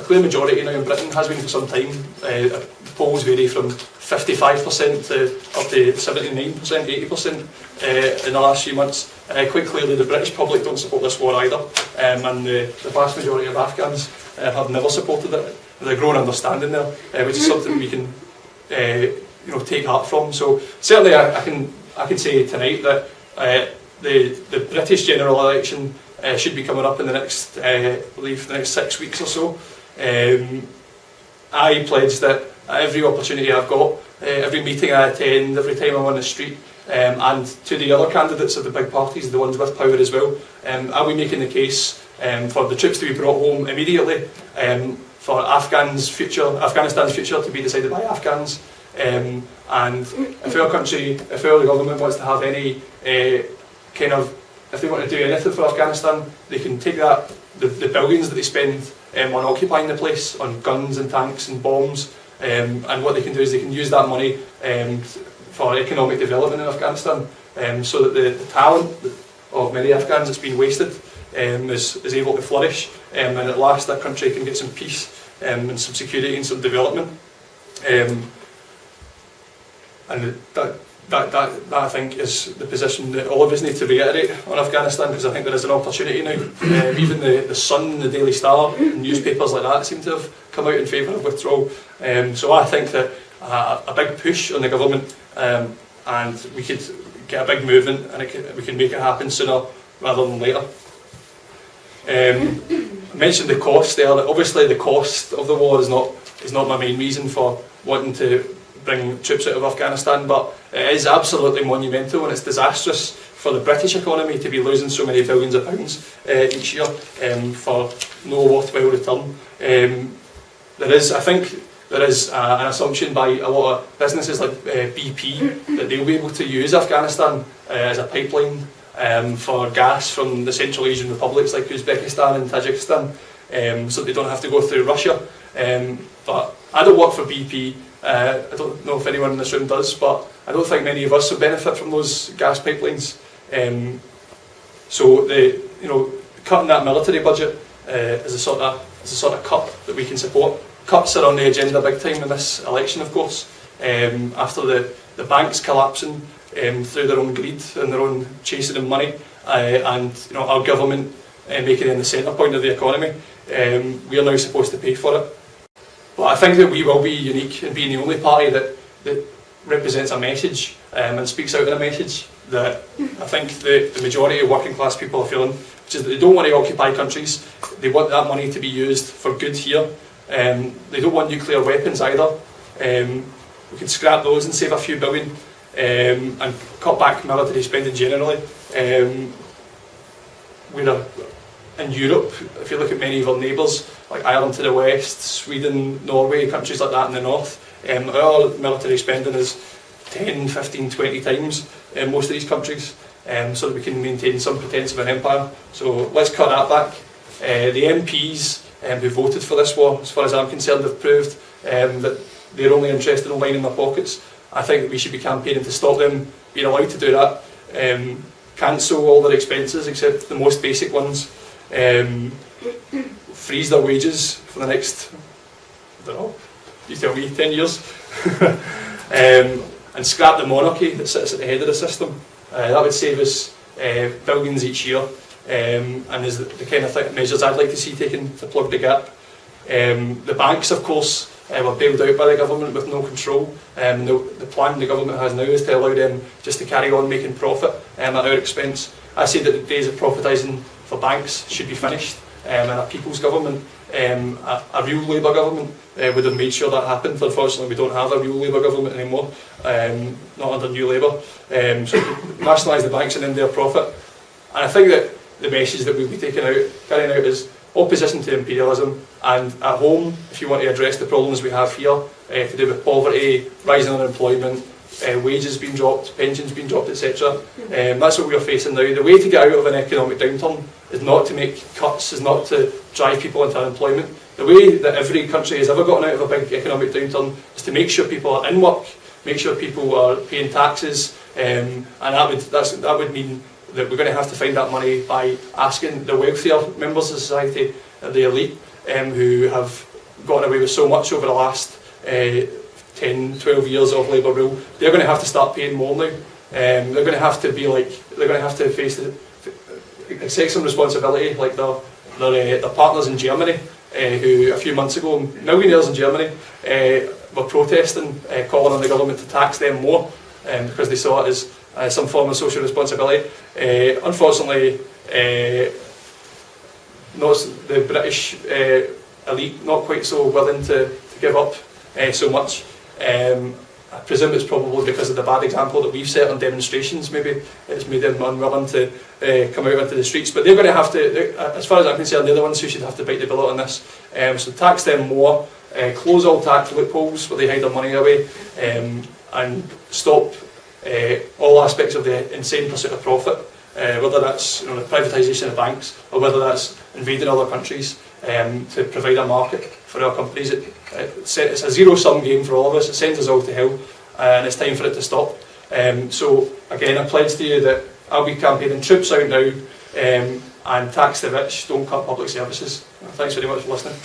clear majority now in Britain, has been for some time. Polls vary from 55% to up to 79%, 80% in the last few months. Quite clearly the British public don't support this war either, and the vast majority of Afghans have never supported it. There's a growing understanding there, which is something we can take heart from. So certainly I can say tonight that the British general election should be coming up in the next, I believe, the next 6 weeks or so. I pledge that at every opportunity I've got, every meeting I attend, every time I'm on the street, and to the other candidates of the big parties, the ones with power as well, I'll be making the case for the troops to be brought home immediately, for Afghanistan's future to be decided by Afghans, and if our country, if our government wants to have any if they want to do anything for Afghanistan, they can take that, the billions that they spend on occupying the place, on guns and tanks and bombs, and what they can do is they can use that money for economic development in Afghanistan, so that the talent of many Afghans that's been wasted is able to flourish, and at last that country can get some peace and some security and some development. And that I think is the position that all of us need to reiterate on Afghanistan, because I think there is an opportunity now. Even the Sun, the Daily Star, and newspapers like that seem to have come out in favour of withdrawal. So I think that a big push on the government, and we could get a big movement, and we can make it happen sooner rather than later. I mentioned the cost there. Obviously the cost of the war is not my main reason for wanting to bring troops out of Afghanistan, but it is absolutely monumental, and it's disastrous for the British economy to be losing so many billions of pounds each year for no worthwhile return. I think there is an assumption by a lot of businesses like BP that they'll be able to use Afghanistan as a pipeline for gas from the Central Asian republics like Uzbekistan and Tajikistan, so they don't have to go through Russia. But I don't work for BP. I don't know if anyone in this room does, but I don't think many of us would benefit from those gas pipelines. So cutting that military budget is a sort of cut that we can support. Cuts are on the agenda big time in this election, of course. After the banks collapsing through their own greed and their own chasing of money, and our government making it the centre point of the economy, we are now supposed to pay for it. But I think that we will be unique in being the only party that represents a message and speaks out in a message that I think the majority of working class people are feeling, which is that they don't want to occupy countries. They want that money to be used for good here. They don't want nuclear weapons either. We can scrap those and save a few billion, and cut back military spending generally. In Europe, if you look at many of our neighbours, like Ireland to the west, Sweden, Norway, countries like that in the north, our military spending is 10, 15, 20 times in most of these countries, so that we can maintain some pretense of an empire. So let's cut that back. The MPs who voted for this war, as far as I'm concerned, have proved that they're only interested in lining their pockets. I think that we should be campaigning to stop them being allowed to do that. Cancel all their expenses except the most basic ones. Freeze their wages for the next, I don't know, you tell me, 10 years. And scrap the monarchy that sits at the head of the system. That would save us billions each year, and is the kind of measures I'd like to see taken to plug the gap. The banks, of course, were bailed out by the government with no control. The plan the government has now is to allow them just to carry on making profit at our expense. I say that the days of profitising for banks should be finished, and a people's government, a real Labour government, would have made sure that happened. Unfortunately, we don't have a real Labour government anymore, not under New Labour. So nationalise the banks and end their profit. And I think that the message that we'll be carrying out is opposition to imperialism, and at home, if you want to address the problems we have here, to do with poverty, rising unemployment, wages being dropped, pensions being dropped, etc. That's what we are facing now. The way to get out of an economic downturn is not to make cuts, is not to drive people into unemployment. The way that every country has ever gotten out of a big economic downturn is to make sure people are in work, make sure people are paying taxes, and that would mean that we're going to have to find that money by asking the wealthier members of society, the elite, who have gotten away with so much over the last 10, 12 years of Labour rule. They're going to have to start paying more now. They're going to have to be like, they're going to have to face accept some responsibility, like their partners in Germany, who a few months ago, millionaires in Germany, were protesting, calling on the government to tax them more, because they saw it as some form of social responsibility. Unfortunately, not the British elite not quite so willing to give up so much. I presume it's probably because of the bad example that we've set on demonstrations. Maybe it's made them unwilling to come out into the streets. But they're going to have to, as far as I'm concerned, they're the ones who should have to bite the bullet on this. So tax them more, close all tax loopholes where they hide their money away, and stop all aspects of the insane pursuit of profit, whether that's the privatisation of banks or whether that's invading other countries to provide a market for our companies. It's a zero-sum game for all of us. It sends us all to hell, and it's time for it to stop. So again, I pledge to you that I'll be campaigning troops out now, and tax the rich, don't cut public services. Thanks very much for listening.